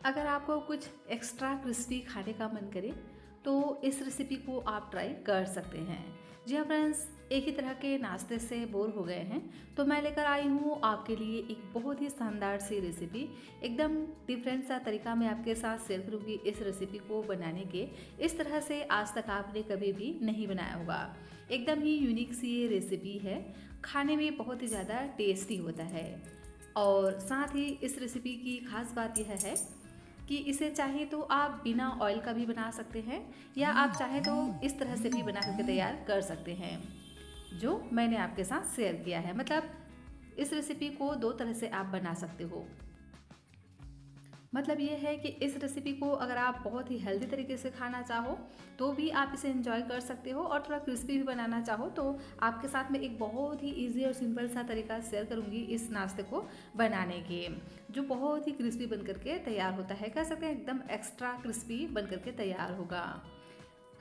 अगर आपको कुछ एक्स्ट्रा क्रिस्पी खाने का मन करे तो इस रेसिपी को आप ट्राई कर सकते हैं। जी हाँ फ्रेंड्स, एक ही तरह के नाश्ते से बोर हो गए हैं तो मैं लेकर आई हूँ आपके लिए एक बहुत ही शानदार सी रेसिपी। एकदम डिफरेंट सा तरीका मैं आपके साथ शेयर करूँगी इस रेसिपी को बनाने के। इस तरह से आज तक आपने कभी भी नहीं बनाया होगा। एकदम ही यूनिक सी ये रेसिपी है, खाने में बहुत ही ज़्यादा टेस्टी होता है। और साथ ही इस रेसिपी की खास बात यह है कि इसे चाहे तो आप बिना ऑयल का भी बना सकते हैं या आप चाहे तो इस तरह से भी बना करके तैयार कर सकते हैं, जो मैंने आपके साथ शेयर किया है। मतलब इस रेसिपी को दो तरह से आप बना सकते हो। मतलब ये है कि इस रेसिपी को अगर आप बहुत ही हेल्दी तरीके से खाना चाहो तो भी आप इसे एंजॉय कर सकते हो, और थोड़ा क्रिस्पी भी बनाना चाहो तो आपके साथ में एक बहुत ही इजी और सिंपल सा तरीका शेयर करूंगी इस नाश्ते को बनाने के, जो बहुत ही क्रिस्पी बन करके तैयार होता है। कह सकते हैं एकदम एक्स्ट्रा क्रिस्पी बन करके तैयार होगा।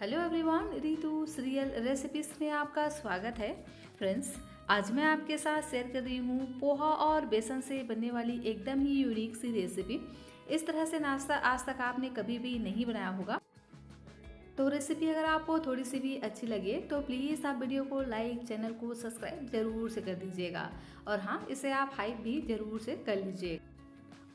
Hello everyone, Ritu serial recipes में आपका स्वागत है। फ्रेंड्स, आज मैं आपके साथ शेयर कर रही हूँ पोहा और बेसन से बनने वाली एकदम ही यूनिक सी रेसिपी। इस तरह से नाश्ता आज तक आपने कभी भी नहीं बनाया होगा। तो रेसिपी अगर आपको थोड़ी सी भी अच्छी लगे तो प्लीज़ आप वीडियो को लाइक, चैनल को सब्सक्राइब जरूर से कर दीजिएगा, और हाँ, इसे आप हाइप भी जरूर से कर लीजिए,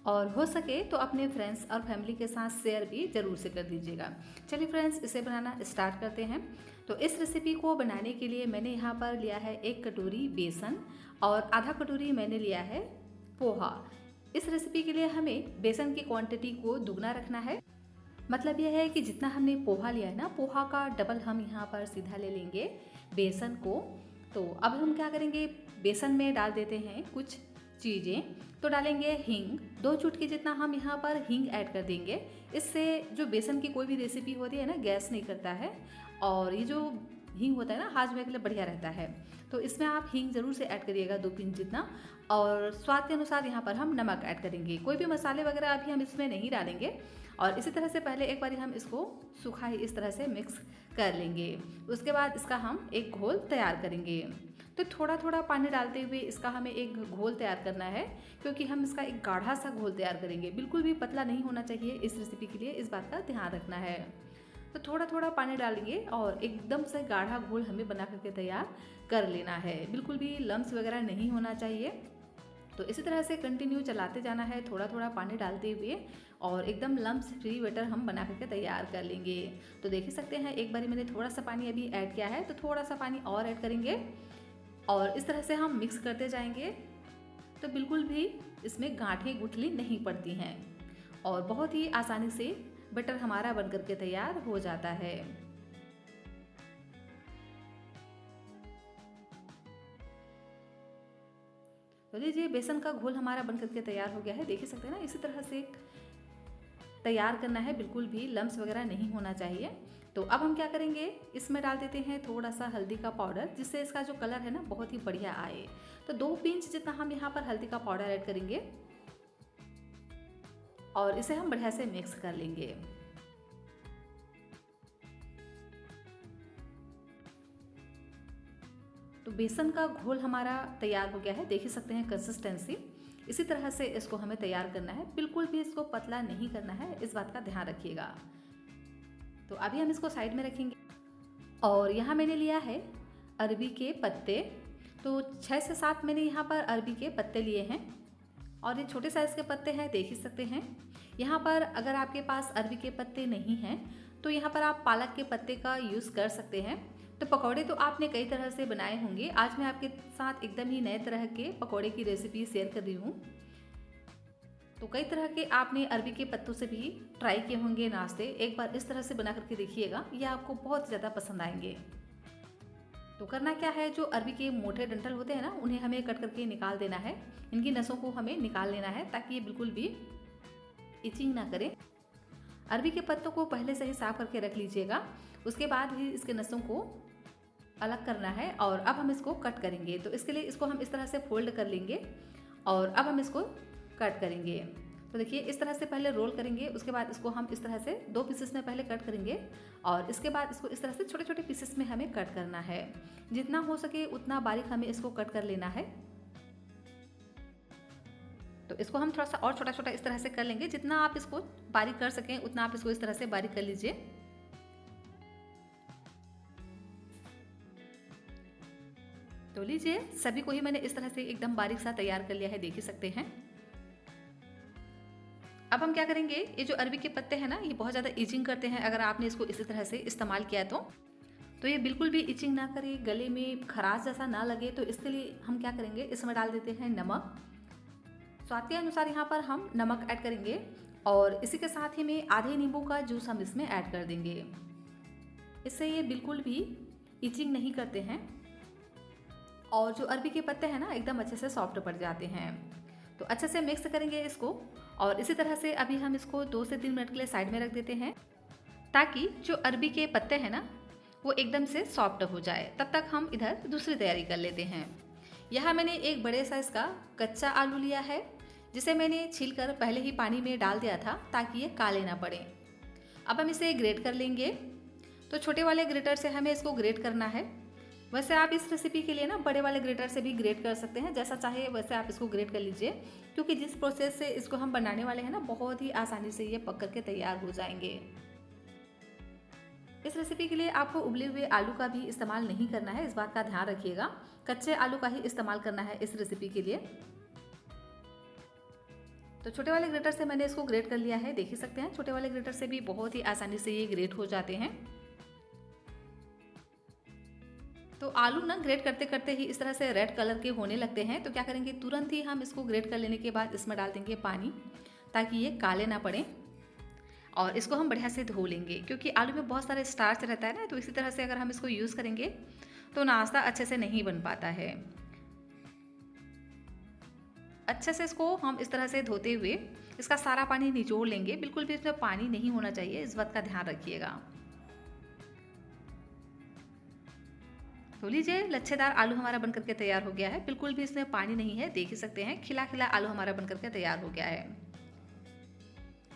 और हो सके तो अपने फ्रेंड्स और फैमिली के साथ शेयर भी ज़रूर से कर दीजिएगा। चलिए फ्रेंड्स, इसे बनाना स्टार्ट करते हैं। तो इस रेसिपी को बनाने के लिए मैंने यहाँ पर लिया है 1 कटोरी बेसन और आधा कटोरी मैंने लिया है पोहा। इस रेसिपी के लिए हमें बेसन की क्वांटिटी को दुगना रखना है। मतलब यह है कि जितना हमने पोहा लिया है ना, पोहा का डबल हम यहाँ पर सीधा ले लेंगे बेसन को। तो अब हम क्या करेंगे, बेसन में डाल देते हैं कुछ चीज़ें। तो डालेंगे हींग, 2 चुटकी जितना हम यहाँ पर हींग ऐड कर देंगे। इससे जो बेसन की कोई भी रेसिपी होती है ना, गैस नहीं करता है, और ये जो हींग होता है ना, हाजमे के लिए बढ़िया रहता है। तो इसमें आप हींग ज़रूर से ऐड करिएगा, 2 पिंच जितना। और स्वाद के अनुसार यहाँ पर हम नमक ऐड करेंगे। कोई भी मसाले वगैरह अभी हम इसमें नहीं डालेंगे। और इसी तरह से पहले एक बार हम इसको सूखा ही इस तरह से मिक्स कर लेंगे। उसके बाद इसका हम एक घोल तैयार करेंगे। तो थोड़ा थोड़ा पानी डालते हुए इसका हमें एक घोल तैयार करना है, क्योंकि हम इसका एक गाढ़ा सा घोल तैयार करेंगे। बिल्कुल भी पतला नहीं होना चाहिए इस रेसिपी के लिए, इस बात का ध्यान रखना है। तो थोड़ा थोड़ा पानी डालेंगे और एकदम से गाढ़ा घोल हमें बना करके तैयार कर लेना है। बिल्कुल भी लम्स वगैरह नहीं होना चाहिए। तो इसी तरह से कंटिन्यू चलाते जाना है, थोड़ा थोड़ा पानी डालते हुए, और एकदम लम्स फ्री बैटर हम बना करके तैयार कर लेंगे। तो देख ही सकते हैं, एक बारी मैंने थोड़ा सा पानी अभी ऐड किया है, तो थोड़ा सा पानी और ऐड करेंगे और इस तरह से हम मिक्स करते जाएंगे। तो बिल्कुल भी इसमें गांठें गुठली नहीं पड़ती हैं और बहुत ही आसानी से बटर हमारा बन करके तैयार हो जाता है। तो लीजिए, बेसन का घोल हमारा बन करके तैयार हो गया है। देख सकते हैं ना, इसी तरह से तैयार करना है, बिल्कुल भी लम्स वगैरह नहीं होना चाहिए। तो अब हम क्या करेंगे, इसमें डाल देते हैं थोड़ा सा हल्दी का पाउडर, जिससे इसका जो कलर है ना बहुत ही बढ़िया आए। तो 2 पिंच जितना हम यहाँ पर हल्दी का पाउडर ऐड करेंगे और इसे हम बढ़िया से मिक्स कर लेंगे। तो बेसन का घोल हमारा तैयार हो गया है, देख ही सकते हैं कंसिस्टेंसी। इसी तरह से इसको हमें तैयार करना है, बिल्कुल भी इसको पतला नहीं करना है, इस बात का ध्यान रखिएगा। तो अभी हम इसको साइड में रखेंगे। और यहाँ मैंने लिया है अरबी के पत्ते। तो 6 से 7 मैंने यहाँ पर अरबी के पत्ते लिए हैं, और ये छोटे साइज़ के पत्ते हैं, देख ही सकते हैं। यहाँ पर अगर आपके पास अरबी के पत्ते नहीं हैं तो यहाँ पर आप पालक के पत्ते का यूज़ कर सकते हैं। तो पकौड़े तो आपने कई तरह से बनाए होंगे, आज मैं आपके साथ एकदम ही नए तरह के पकौड़े की रेसिपी शेयर कर रही हूँ। तो कई तरह के आपने अरबी के पत्तों से भी ट्राई किए होंगे नाश्ते, एक बार इस तरह से बना करके देखिएगा, ये आपको बहुत ज़्यादा पसंद आएंगे। तो करना क्या है, जो अरबी के मोटे डंठल होते हैं ना, उन्हें हमें कट करके निकाल देना है। इनकी नसों को हमें निकाल लेना है ताकि ये बिल्कुल भी इचिंग ना करें। अरबी के पत्तों को पहले से ही साफ करके रख लीजिएगा, उसके बाद ही इसके नसों को अलग करना है। और अब हम इसको कट करेंगे। तो इसके लिए इसको हम इस तरह से फोल्ड कर लेंगे और अब हम इसको कट करेंगे। तो देखिए, इस तरह से पहले रोल करेंगे, उसके बाद इसको हम इस तरह से 2 पीसेस में पहले कट करेंगे, और इसके बाद इसको इस तरह से छोटे छोटे पीसेस में हमें कट करना है। जितना हो सके उतना बारीक हमें इसको कट कर लेना है। तो इसको हम थोड़ा सा और छोटा छोटा इस तरह से कर लेंगे। जितना आप इसको बारीक कर सकें उतना आप इसको इस तरह से बारीक कर लीजिए। तो लीजिए, सभी को ही मैंने इस तरह से एकदम बारीक सा तैयार कर लिया है, देख ही सकते हैं। अब हम क्या करेंगे, ये जो अरबी के पत्ते हैं ना, ये बहुत ज़्यादा इचिंग करते हैं अगर आपने इसको इसी तरह से इस्तेमाल किया तो ये बिल्कुल भी इचिंग ना करे, गले में खराश जैसा ना लगे। तो इसके लिए हम क्या करेंगे, इसमें डाल देते हैं नमक। स्वाद के अनुसार यहाँ पर हम नमक ऐड करेंगे और इसी के साथ ही में आधे नींबू का जूस हम इसमें ऐड कर देंगे। इससे ये बिल्कुल भी इचिंग नहीं करते हैं और जो अरबी के पत्ते हैं ना, एकदम अच्छे से सॉफ्ट पड़ जाते हैं। तो अच्छे से मिक्स करेंगे इसको और इसी तरह से अभी हम इसको 2 से 3 मिनट के लिए साइड में रख देते हैं, ताकि जो अरबी के पत्ते हैं ना, वो एकदम से सॉफ्ट हो जाए। तब तक हम इधर दूसरी तैयारी कर लेते हैं। यहाँ मैंने एक बड़े साइज़ का कच्चा आलू लिया है, जिसे मैंने छीलकर पहले ही पानी में डाल दिया था ताकि ये काले ना पड़े। अब हम इसे ग्रेट कर लेंगे। तो छोटे वाले ग्रेटर से हमें इसको ग्रेट करना है। वैसे आप इस रेसिपी के लिए ना बड़े वाले ग्रेटर से भी ग्रेट कर सकते हैं, जैसा चाहे वैसे आप इसको ग्रेट कर लीजिए, क्योंकि जिस प्रोसेस से इसको हम बनाने वाले हैं ना, बहुत ही आसानी से ये पक करके तैयार हो जाएंगे। इस रेसिपी के लिए आपको उबले हुए आलू का भी इस्तेमाल नहीं करना है, इस बात का ध्यान रखिएगा। कच्चे आलू का ही इस्तेमाल करना है इस रेसिपी के लिए। तो छोटे वाले ग्रेटर से मैंने इसको ग्रेट कर लिया है, देख ही सकते हैं। छोटे वाले ग्रेटर से भी बहुत ही आसानी से ये ग्रेट हो जाते हैं। तो आलू ना ग्रेट करते करते ही इस तरह से रेड कलर के होने लगते हैं। तो क्या करेंगे, तुरंत ही हम इसको ग्रेट कर लेने के बाद इसमें डाल देंगे पानी, ताकि ये काले ना पड़े। और इसको हम बढ़िया से धो लेंगे, क्योंकि आलू में बहुत सारा स्टार्च रहता है ना। तो इसी तरह से अगर हम इसको यूज़ करेंगे तो नाश्ता अच्छे से नहीं बन पाता है। अच्छे से इसको हम इस तरह से धोते हुए इसका सारा पानी निचोड़ लेंगे। बिल्कुल भी इसमें पानी नहीं होना चाहिए, इस बात का ध्यान रखिएगा। तो लीजिए, लच्छेदार आलू हमारा बनकर के तैयार हो गया है। बिल्कुल भी इसमें पानी नहीं है, देख ही सकते हैं। खिला खिला आलू हमारा बनकर के तैयार हो गया है।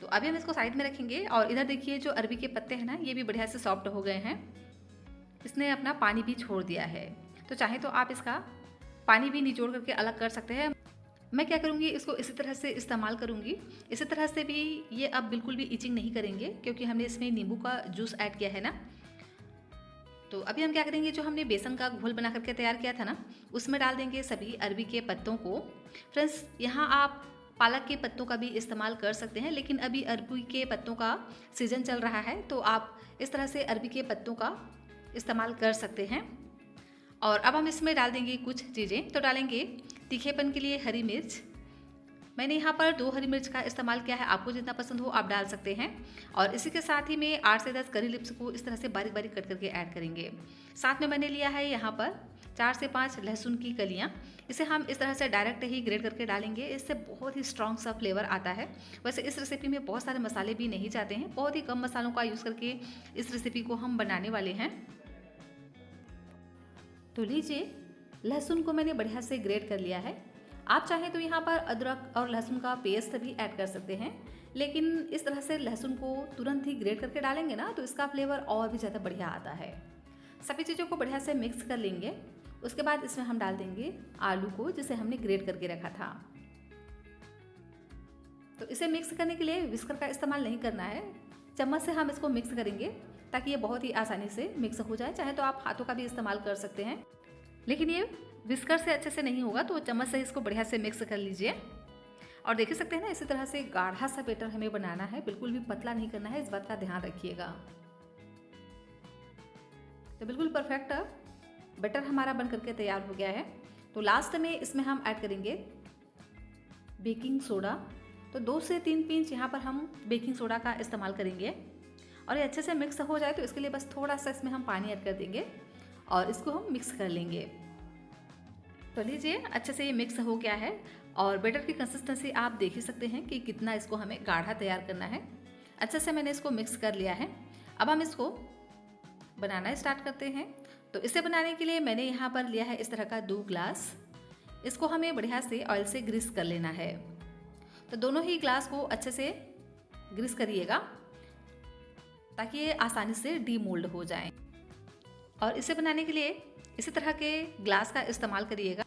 तो अभी हम इसको साइड में रखेंगे और इधर देखिए, जो अरबी के पत्ते हैं ना, ये भी बढ़िया से सॉफ्ट हो गए हैं। इसने अपना पानी भी छोड़ दिया है। तो चाहे तो आप इसका पानी भी निचोड़ करके अलग कर सकते हैं। मैं क्या करूँगी, इसको इसी तरह से इस्तेमाल करूँगी। इसी तरह से भी ये अब बिल्कुल भी इचिंग नहीं करेंगे, क्योंकि हमने इसमें नींबू का जूस ऐड किया है ना। तो अभी हम क्या करेंगे, जो हमने बेसन का घोल बना करके तैयार किया था ना, उसमें डाल देंगे सभी अरबी के पत्तों को। फ्रेंड्स, यहाँ आप पालक के पत्तों का भी इस्तेमाल कर सकते हैं, लेकिन अभी अरबी के पत्तों का सीज़न चल रहा है, तो आप इस तरह से अरबी के पत्तों का इस्तेमाल कर सकते हैं। और अब हम इसमें डाल देंगे कुछ चीज़ें। तो डालेंगे तीखेपन के लिए हरी मिर्च। मैंने यहाँ पर 2 हरी मिर्च का इस्तेमाल किया है, आपको जितना पसंद हो आप डाल सकते हैं। और इसी के साथ ही में 8 से 10 करी लिप्स को इस तरह से बारीक बारीक कट करके ऐड करेंगे। साथ में मैंने लिया है यहाँ पर 4 से 5 लहसुन की कलियाँ। इसे हम इस तरह से डायरेक्ट ही ग्रेट करके डालेंगे, इससे बहुत ही स्ट्रॉन्ग सा फ्लेवर आता है। वैसे इस रेसिपी में बहुत सारे मसाले भी नहीं जाते हैं, बहुत ही कम मसालों का यूज़ करके इस रेसिपी को हम बनाने वाले हैं। तो लीजिए, लहसुन को मैंने बढ़िया से ग्रेट कर लिया है। आप चाहें तो यहाँ पर अदरक और लहसुन का पेस्ट भी ऐड कर सकते हैं, लेकिन इस तरह से लहसुन को तुरंत ही ग्रेट करके डालेंगे ना, तो इसका फ्लेवर और भी ज़्यादा बढ़िया आता है। सभी चीज़ों को बढ़िया से मिक्स कर लेंगे। उसके बाद इसमें हम डाल देंगे आलू को, जिसे हमने ग्रेट करके रखा था। तो इसे मिक्स करने के लिए विस्कर का इस्तेमाल नहीं करना है, चम्मच से हम इसको मिक्स करेंगे, ताकि ये बहुत ही आसानी से मिक्स हो जाए। चाहे तो आप हाथों का भी इस्तेमाल कर सकते हैं, लेकिन ये विस्कर से अच्छे से नहीं होगा, तो चम्मच से इसको बढ़िया से मिक्स कर लीजिए। और देख सकते हैं ना, इसी तरह से गाढ़ा सा बैटर हमें बनाना है, बिल्कुल भी पतला नहीं करना है, इस बात का ध्यान रखिएगा। तो बिल्कुल परफेक्ट बैटर हमारा बन करके तैयार हो गया है। तो लास्ट में इसमें हम ऐड करेंगे बेकिंग सोडा। तो 2 से 3 पिंच यहाँ पर हम बेकिंग सोडा का इस्तेमाल करेंगे। और ये अच्छे से मिक्स हो जाए तो इसके लिए बस थोड़ा सा इसमें हम पानी ऐड कर देंगे और इसको हम मिक्स कर लेंगे। तो लीजिए, अच्छे से ये मिक्स हो गया है और बैटर की कंसिस्टेंसी आप देख ही सकते हैं कि कितना इसको हमें गाढ़ा तैयार करना है। अच्छे से मैंने इसको मिक्स कर लिया है। अब हम इसको बनाना स्टार्ट करते हैं। तो इसे बनाने के लिए मैंने यहाँ पर लिया है इस तरह का 2 ग्लास। इसको हमें बढ़िया से ऑयल से ग्रीस कर लेना है। तो दोनों ही ग्लास को अच्छे से ग्रीस करिएगा, ताकि ये आसानी से डीमोल्ड हो जाएं। और इसे बनाने के लिए इसी तरह के ग्लास का इस्तेमाल करिएगा।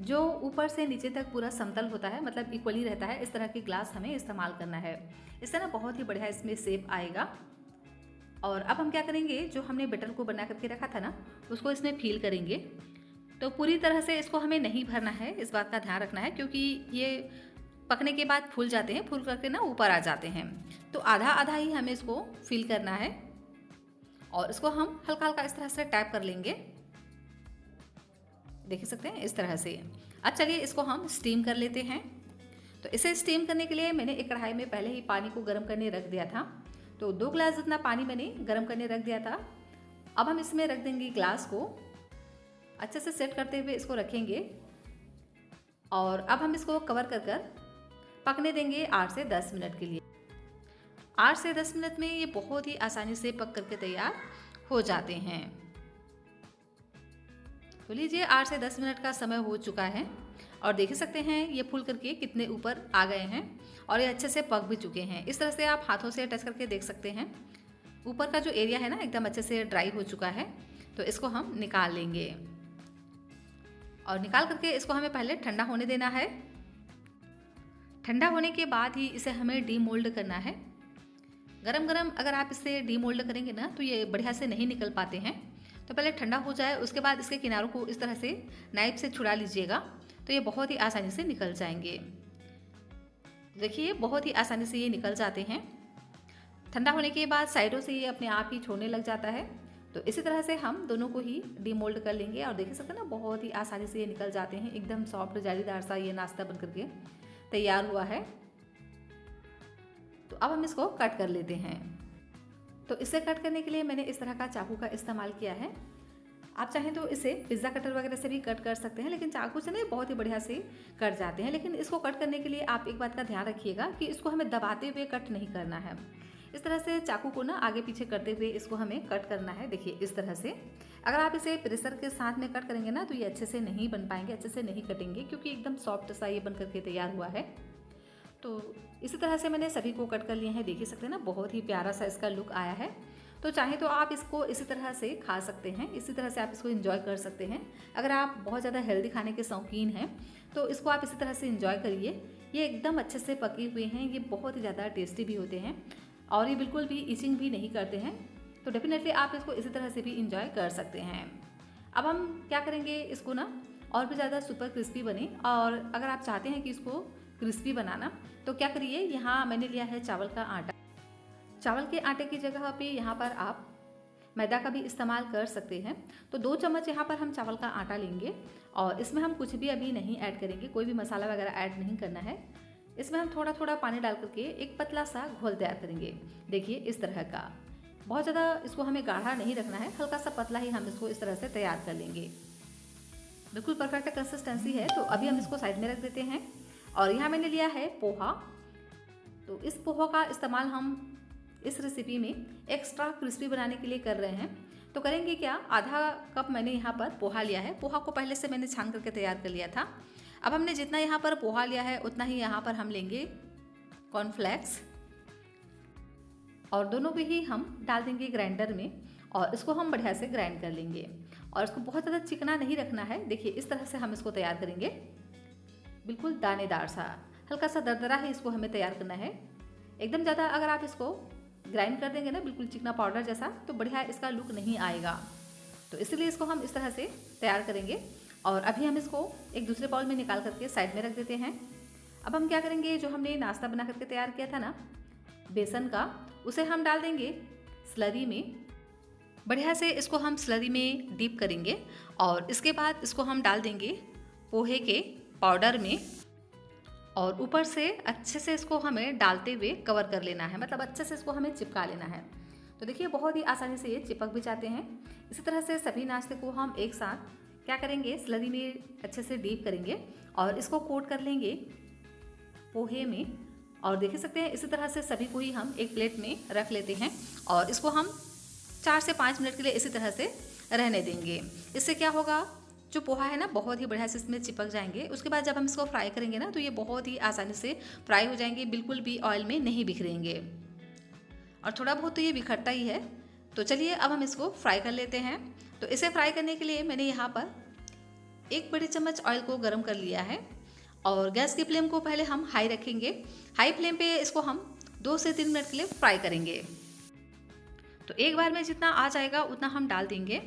जो ऊपर से नीचे तक पूरा समतल होता है, मतलब इक्वली रहता है, इस तरह के ग्लास हमें इस्तेमाल करना है। इससे ना बहुत ही बढ़िया इसमें शेप आएगा। और अब हम क्या करेंगे, जो हमने बैटर को बना करके रखा था ना, उसको इसमें फिल करेंगे। तो पूरी तरह से इसको हमें नहीं भरना है, इस बात का ध्यान रखना है, क्योंकि ये पकने के बाद फूल जाते हैं, फूल करके ना ऊपर आ जाते हैं। तो आधा आधा ही हमें इसको फिल करना है और इसको हम हल्का हल्का इस तरह से टैप कर लेंगे, देख सकते हैं इस तरह से। अब चलिए इसको हम स्टीम कर लेते हैं। तो इसे स्टीम करने के लिए मैंने एक कढ़ाई में पहले ही पानी को गर्म करने रख दिया था। तो 2 गिलास जितना पानी मैंने गर्म करने रख दिया था। अब हम इसमें रख देंगे ग्लास को, अच्छे से सेट करते हुए इसको रखेंगे और अब हम इसको कवर कर कर पकने देंगे 8 से 10 मिनट के लिए। 8 से 10 मिनट में ये बहुत ही आसानी से पक करके तैयार हो जाते हैं। तो लीजिए 8 से 10 मिनट का समय हो चुका है और देख सकते हैं ये फूल करके कितने ऊपर आ गए हैं और ये अच्छे से पक भी चुके हैं। इस तरह से आप हाथों से टच करके देख सकते हैं ऊपर का जो एरिया है ना एकदम अच्छे से ड्राई हो चुका है। तो इसको हम निकाल लेंगे और निकाल करके इसको हमें पहले ठंडा होने देना है। ठंडा होने के बाद ही इसे हमें डीमोल्ड करना है। गरम गरम अगर आप इसे डीमोल्ड करेंगे ना तो ये बढ़िया से नहीं निकल पाते हैं। तो पहले ठंडा हो जाए, उसके बाद इसके किनारों को इस तरह से नाइफ से छुड़ा लीजिएगा, तो ये बहुत ही आसानी से निकल जाएंगे। देखिए बहुत ही आसानी से ये निकल जाते हैं। ठंडा होने के बाद साइडों से ये अपने आप ही छोड़ने लग जाता है। तो इसी तरह से हम दोनों को ही डीमोल्ड कर लेंगे और देख सकते हैं ना बहुत ही आसानी से ये निकल जाते हैं। एकदम सॉफ्ट जालीदार सा ये नाश्ता बन करके तैयार हुआ है। तो अब हम इसको कट कर लेते हैं। तो इसे कट करने के लिए मैंने इस तरह का चाकू का इस्तेमाल किया है। आप चाहें तो इसे पिज़्ज़ा कटर वगैरह से भी कट कर सकते हैं, लेकिन चाकू से ना बहुत ही बढ़िया से कट जाते हैं। लेकिन इसको कट करने के लिए आप एक बात का ध्यान रखिएगा कि इसको हमें दबाते हुए कट नहीं करना है। इस तरह से चाकू को ना आगे पीछे करते हुए इसको हमें कट करना है। देखिए इस तरह से। अगर आप इसे प्रेशर के साथ में कट करेंगे ना तो ये अच्छे से नहीं बन पाएंगे, अच्छे से नहीं कटेंगे, क्योंकि एकदम सॉफ्ट सा ये बन करके तैयार हुआ है। तो इसी तरह से मैंने सभी को कट कर लिए हैं। देख ही सकते हैं ना बहुत ही प्यारा सा इसका लुक आया है। तो चाहे तो आप इसको इसी तरह से खा सकते हैं, इसी तरह से आप इसको एंजॉय कर सकते हैं। अगर आप बहुत ज़्यादा हेल्दी खाने के शौकीन हैं तो इसको आप इसी तरह से एंजॉय करिए। ये एकदम अच्छे से पके हुए हैं, ये बहुत ही ज़्यादा टेस्टी भी होते हैं और ये बिल्कुल भी इचिंग भी नहीं करते हैं। तो डेफिनेटली आप इसको इसी तरह से भी इंजॉय कर सकते हैं। अब हम क्या करेंगे, इसको ना और भी ज़्यादा सुपर क्रिस्पी बने। और अगर आप चाहते हैं कि इसको क्रिस्पी बनाना तो क्या करिए, यहाँ मैंने लिया है चावल का आटा। चावल के आटे की जगह पे यहाँ पर आप मैदा का भी इस्तेमाल कर सकते हैं। तो 2 चम्मच यहाँ पर हम चावल का आटा लेंगे और इसमें हम कुछ भी अभी नहीं ऐड करेंगे, कोई भी मसाला वगैरह ऐड नहीं करना है। इसमें हम थोड़ा थोड़ा पानी डाल करके एक पतला सा घोल तैयार करेंगे। देखिए इस तरह का, बहुत ज़्यादा इसको हमें गाढ़ा नहीं रखना है, हल्का सा पतला ही हम इसको इस तरह से तैयार कर लेंगे। बिल्कुल परफेक्ट कंसिस्टेंसी है। तो अभी हम इसको साइड में रख देते हैं। और यहाँ मैंने लिया है पोहा। तो इस पोहा का इस्तेमाल हम इस रेसिपी में एक्स्ट्रा क्रिस्पी बनाने के लिए कर रहे हैं। तो करेंगे क्या, आधा कप मैंने यहाँ पर पोहा लिया है। पोहा को पहले से मैंने छान करके तैयार कर लिया था। अब हमने जितना यहाँ पर पोहा लिया है उतना ही यहाँ पर हम लेंगे कॉर्नफ्लेक्स और दोनों को ही हम डाल देंगे ग्राइंडर में और इसको हम बढ़िया से ग्राइंड कर लेंगे। और इसको बहुत ज़्यादा चिकना नहीं रखना है। देखिए इस तरह से हम इसको तैयार करेंगे, बिल्कुल दानेदार सा, हल्का सा दरदरा ही इसको हमें तैयार करना है। एकदम ज़्यादा अगर आप इसको ग्राइंड कर देंगे ना बिल्कुल चिकना पाउडर जैसा, तो बढ़िया इसका लुक नहीं आएगा। तो इसलिए इसको हम इस तरह से तैयार करेंगे। और अभी हम इसको एक दूसरे बाउल में निकाल करके साइड में रख देते हैं। अब हम क्या करेंगे, जो हमने नाश्ता बना करके तैयार किया था ना बेसन का, उसे हम डाल देंगे स्लरी में। बढ़िया से इसको हम स्लरी में डीप करेंगे और इसके बाद इसको हम डाल देंगे पोहे के पाउडर में और ऊपर से अच्छे से इसको हमें डालते हुए कवर कर लेना है, मतलब अच्छे से इसको हमें चिपका लेना है। तो देखिए बहुत ही आसानी से ये चिपक भी जाते हैं। इसी तरह से सभी नाश्ते को हम एक साथ क्या करेंगे, स्लरी में अच्छे से डीप करेंगे और इसको कोट कर लेंगे पोहे में। और देख सकते हैं इसी तरह से सभी को ही हम एक प्लेट में रख लेते हैं और इसको हम 4 से 5 मिनट के लिए इसी तरह से रहने देंगे। इससे क्या होगा, जो पोहा है ना बहुत ही बढ़िया से इसमें चिपक जाएंगे। उसके बाद जब हम इसको फ्राई करेंगे ना तो ये बहुत ही आसानी से फ्राई हो जाएंगे, बिल्कुल भी ऑयल में नहीं बिखरेंगे। और थोड़ा बहुत तो ये बिखरता ही है। तो चलिए अब हम इसको फ्राई कर लेते हैं। तो इसे फ्राई करने के लिए मैंने यहाँ पर 1 बड़ी चम्मच ऑयल को गर्म कर लिया है और गैस की फ्लेम को पहले हम हाई रखेंगे। हाई फ्लेम पे इसको हम 2 से 3 मिनट के लिए फ्राई करेंगे। तो एक बार में जितना आ जाएगा उतना हम डाल देंगे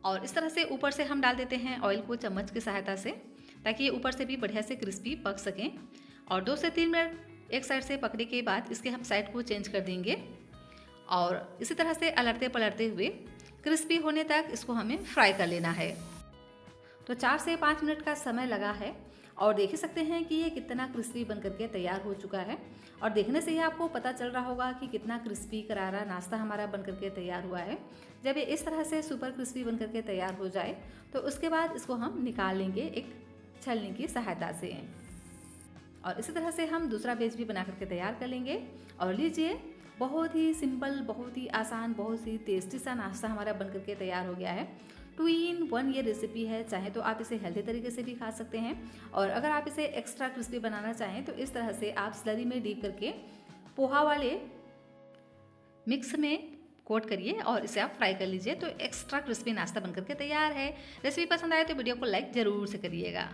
और इस तरह से ऊपर से हम डाल देते हैं ऑयल को चम्मच की सहायता से, ताकि ये ऊपर से भी बढ़िया से क्रिस्पी पक सकें। और 2 से 3 मिनट एक साइड से पकने के बाद इसके हम साइड को चेंज कर देंगे और इसी तरह से अलटते पलटते हुए क्रिस्पी होने तक इसको हमें फ्राई कर लेना है। तो 4 से 5 मिनट का समय लगा है और देख ही सकते हैं कि ये कितना क्रिस्पी बन करके तैयार हो चुका है। और देखने से ही आपको पता चल रहा होगा कि कितना क्रिस्पी करारा नाश्ता हमारा बन करके तैयार हुआ है। जब ये इस तरह से सुपर क्रिस्पी बन करके तैयार हो जाए तो उसके बाद इसको हम निकाल लेंगे एक छलनी की सहायता से। और इसी तरह से हम दूसरा बैच भी बना करके तैयार कर लेंगे। और लीजिए, बहुत ही सिंपल, बहुत ही आसान, बहुत ही टेस्टी सा नाश्ता हमारा बन करके तैयार हो गया है। 2 in 1 ये रेसिपी है। चाहे तो आप इसे हेल्दी तरीके से भी खा सकते हैं और अगर आप इसे एक्स्ट्रा क्रिस्पी बनाना चाहें तो इस तरह से आप स्लरी में डीप करके पोहा वाले मिक्स में कोट करिए और इसे आप फ्राई कर लीजिए। तो एक्स्ट्रा क्रिस्पी नाश्ता बनकर के तैयार है। रेसिपी पसंद आए तो वीडियो को लाइक ज़रूर से करिएगा।